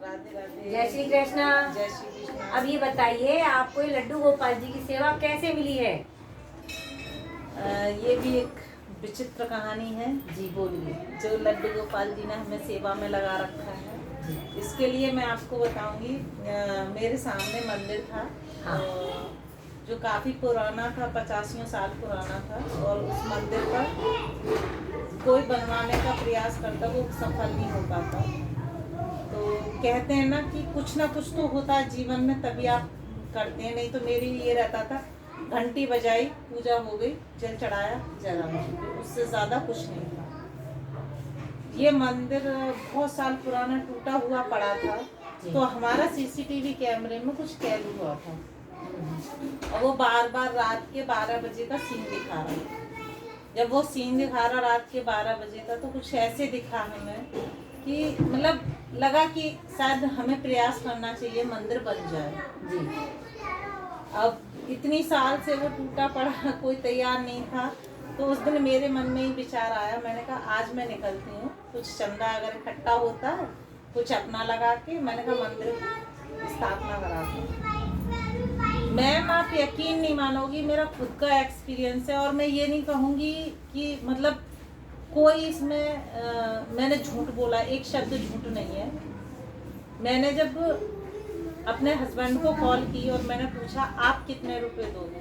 राधे राधे। जय श्री कृष्णा। जय श्री कृष्णा। अब ये बताइए आपको ये लड्डू गोपाल जी की सेवा कैसे मिली है? ये भी एक विचित्र कहानी है। जी बोलिए। जो लड्डू गोपाल जी ने हमें सेवा में लगा रखा है, इसके लिए मैं आपको बताऊंगी। मेरे सामने मंदिर था। हाँ। जो काफ़ी पुराना था, 85 साल पुराना था, और उस मंदिर पर कोई बनवाने का प्रयास करता वो सफल नहीं हो पाता। तो कहते हैं ना कि कुछ ना कुछ तो होता है जीवन में, तभी आप करते हैं। नहीं तो मेरी ये रहता था, घंटी बजाई, पूजा हो गई, जल चढ़ाया, जयराम जी को, उससे ज़्यादा कुछ नहीं था। ये मंदिर बहुत साल पुराना टूटा हुआ पड़ा था। तो हमारा सीसीटीवी कैमरे में कुछ कैद हुआ था, और वो बार बार रात के 12 बजे का सीन दिखा रहा था। जब वो सीन दिखा रहा रात के 12 बजे का, तो कुछ ऐसे दिखा हमें कि मतलब लगा कि शायद हमें प्रयास करना चाहिए, मंदिर बन जाए। जी। अब इतनी साल से वो टूटा पड़ा, कोई तैयार नहीं था। तो उस दिन मेरे मन में ही विचार आया, मैंने कहा आज मैं निकलती हूँ, कुछ चंदा अगर इकट्ठा होता है, कुछ अपना लगा के, मैंने कहा मंदिर स्थापना कराती हूँ। मैम आप यकीन नहीं मानोगी, मेरा खुद का एक्सपीरियंस है, और मैं ये नहीं कहूँगी कि मतलब कोई इसमें मैंने झूठ बोला, एक शब्द झूठ नहीं है। मैंने जब अपने हस्बैंड को कॉल की और मैंने पूछा आप कितने रुपए दोगे,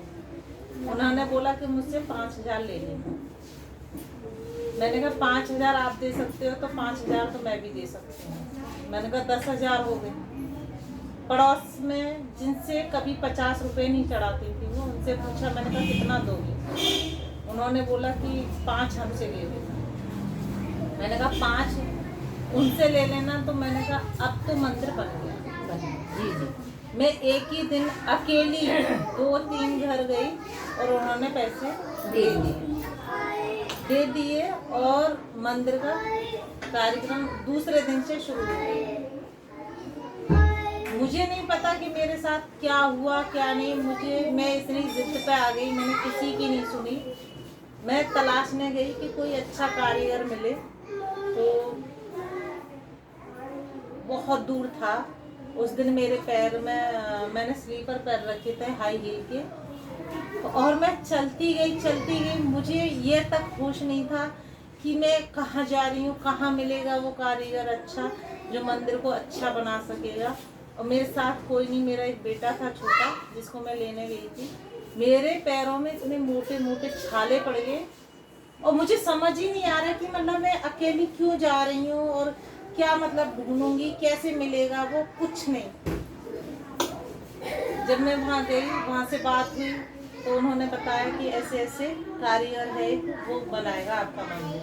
उन्होंने बोला कि मुझसे 5,000 ले लेना। मैंने कहा 5,000 आप दे सकते हो तो 5,000 तो मैं भी दे सकती हूँ। मैंने कहा 10,000 हो गए। पड़ोस में जिनसे कभी 50 रुपए नहीं चढ़ाती थी वो, उनसे पूछा, मैंने कहा कितना दोगे, उन्होंने बोला कि 5 हमसे ले लेना। मैंने कहा 5 उनसे ले लेना। तो मैंने कहा अब तो मंदिर बन गया। जी जी। मैं एक ही दिन अकेली 2-3 घर गई और उन्होंने पैसे दे दिए और मंदिर का कार्यक्रम दूसरे दिन से शुरू हो गया। मुझे नहीं पता कि मेरे साथ क्या हुआ क्या नहीं। मैं इतनी जिद पे आ गई, मैंने किसी की नहीं सुनी। मैं तलाशने गई कि कोई अच्छा कारीगर मिले, तो बहुत दूर था। उस दिन मेरे पैर में मैंने स्लीपर पैर रखे थे, हाई हील के, और मैं चलती गई। मुझे ये तक होश नहीं था कि मैं कहाँ जा रही हूँ, कहाँ मिलेगा वो कारीगर अच्छा जो मंदिर को अच्छा बना सकेगा। और मेरे साथ कोई नहीं, मेरा एक बेटा था छोटा जिसको मैं लेने गई थी। मेरे पैरों में इतने मोटे मोटे छाले पड़ गए, और मुझे समझ ही नहीं आ रहा कि मतलब मैं अकेली क्यों जा रही हूँ और क्या मतलब ढूंढूंगी, कैसे मिलेगा वो, कुछ नहीं। जब मैं वहाँ गई, वहाँ से बात हुई, तो उन्होंने बताया कि ऐसे ऐसे कारीगर है, वो बनाएगा आपका मंदिर।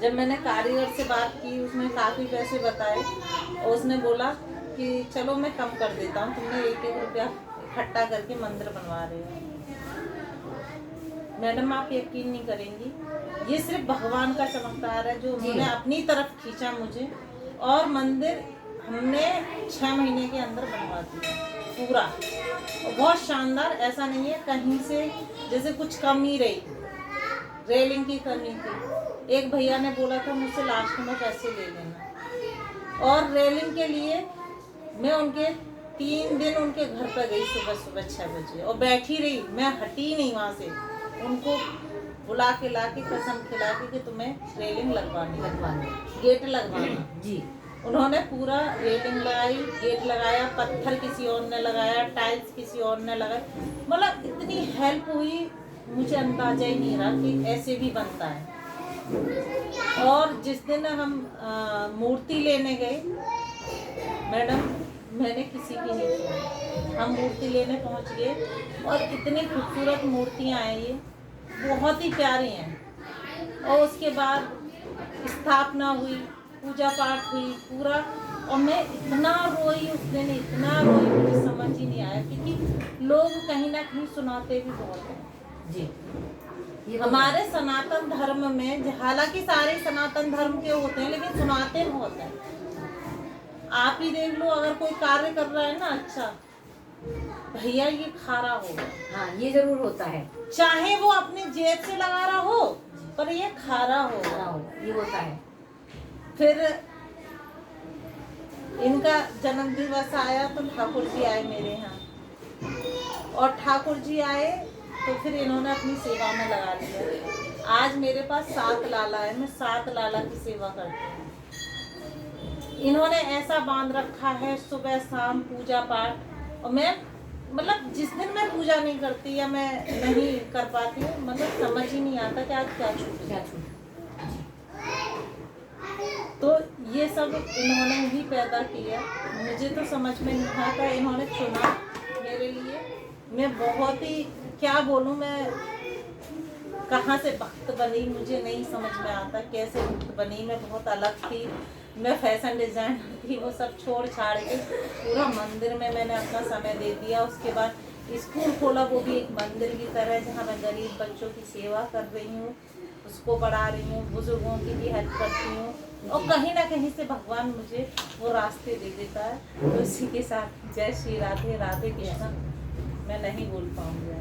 जब मैंने कारीगर से बात की, उसने काफ़ी पैसे बताए, और उसने बोला कि चलो मैं कम कर देता हूँ, तुमने 1-1 रुपया इकट्ठा करके मंदिर बनवा रहे हो। मैडम आप यकीन नहीं करेंगी, ये सिर्फ भगवान का चमत्कार है जो उन्होंने अपनी तरफ खींचा मुझे, और मंदिर हमने 6 महीने के अंदर बनवा दिया पूरा। और बहुत शानदार, ऐसा नहीं है कहीं से जैसे कुछ कमी रही, रेलिंग की कमी थी। एक भैया ने बोला था मुझसे लास्ट में पैसे ले लेना, और रेलिंग के लिए मैं उनके 3 दिन उनके घर पर गई, सुबह 6 बजे, और बैठी रही, मैं हटी नहीं वहाँ से। उनको बुला के ला के कसम खिला के कि तुम्हें रेलिंग लगवानी, गेट लगवाना। जी। उन्होंने पूरा रेलिंग लगाई, गेट लगाया, पत्थर किसी और ने लगाया, टाइल्स किसी और ने लगाई। मतलब इतनी हेल्प हुई, मुझे अंदाजा ही नहीं रहा कि ऐसे भी बनता है। और जिस दिन हम मूर्ति लेने गए, मैडम मैंने किसी की नहीं सुनी, हम मूर्ति लेने पहुंच गए, और इतनी खूबसूरत मूर्तियां हैं, ये बहुत ही प्यारी हैं। और उसके बाद स्थापना हुई, पूजा पाठ हुई पूरा, और मैं इतना रोई उस दिन, इतना रोई, मुझे समझ ही नहीं आया, क्योंकि लोग कहीं ना कहीं सुनाते भी बहुत हैं। जी। हमारे सनातन धर्म में, हालांकि सारे सनातन धर्म के होते हैं, लेकिन सुनाते बहुत हैं। आप ही देख लो, अगर कोई कार्य कर रहा है ना अच्छा, भैया ये खारा होगा, हाँ ये जरूर होता है, चाहे वो अपनी जेब से लगा रहा हो, पर ये खारा होगा, ये होता है। फिर इनका जन्म दिवस आया तो ठाकुर जी आए मेरे यहाँ, और ठाकुर जी आए तो फिर इन्होंने अपनी सेवा में लगा लिया। आज मेरे पास 7 लाला है, मैं 7 लाला की सेवा करती हूँ। इन्होंने ऐसा बांध रखा है सुबह शाम पूजा पाठ, और मैं मतलब जिस दिन मैं पूजा नहीं करती या मैं नहीं कर पाती हूँ, मतलब समझ ही नहीं आता कि आज क्या छूट गया। तो ये सब इन्होंने ही पैदा किया, मुझे तो समझ में नहीं आता। इन्होंने चुना मेरे लिए, मैं बहुत ही क्या बोलूँ, मैं कहाँ से भक्त बनी मुझे नहीं समझ में आता, कैसे भक्त बनी। मैं बहुत अलग थी, मैं फैशन डिज़ाइनर थी, वो सब छोड़ छाड़ के पूरा मंदिर में मैंने अपना समय दे दिया। उसके बाद स्कूल खोला, वो भी एक मंदिर की तरह, जहाँ मैं गरीब बच्चों की सेवा कर रही हूँ, उसको पढ़ा रही हूँ, बुजुर्गों की भी हेल्प करती हूँ, और कहीं ना कहीं से भगवान मुझे वो रास्ते दे देता है। तो इसी के साथ जय श्री राधे, राधे कृष्ण। मैं नहीं बोल पाऊँगी।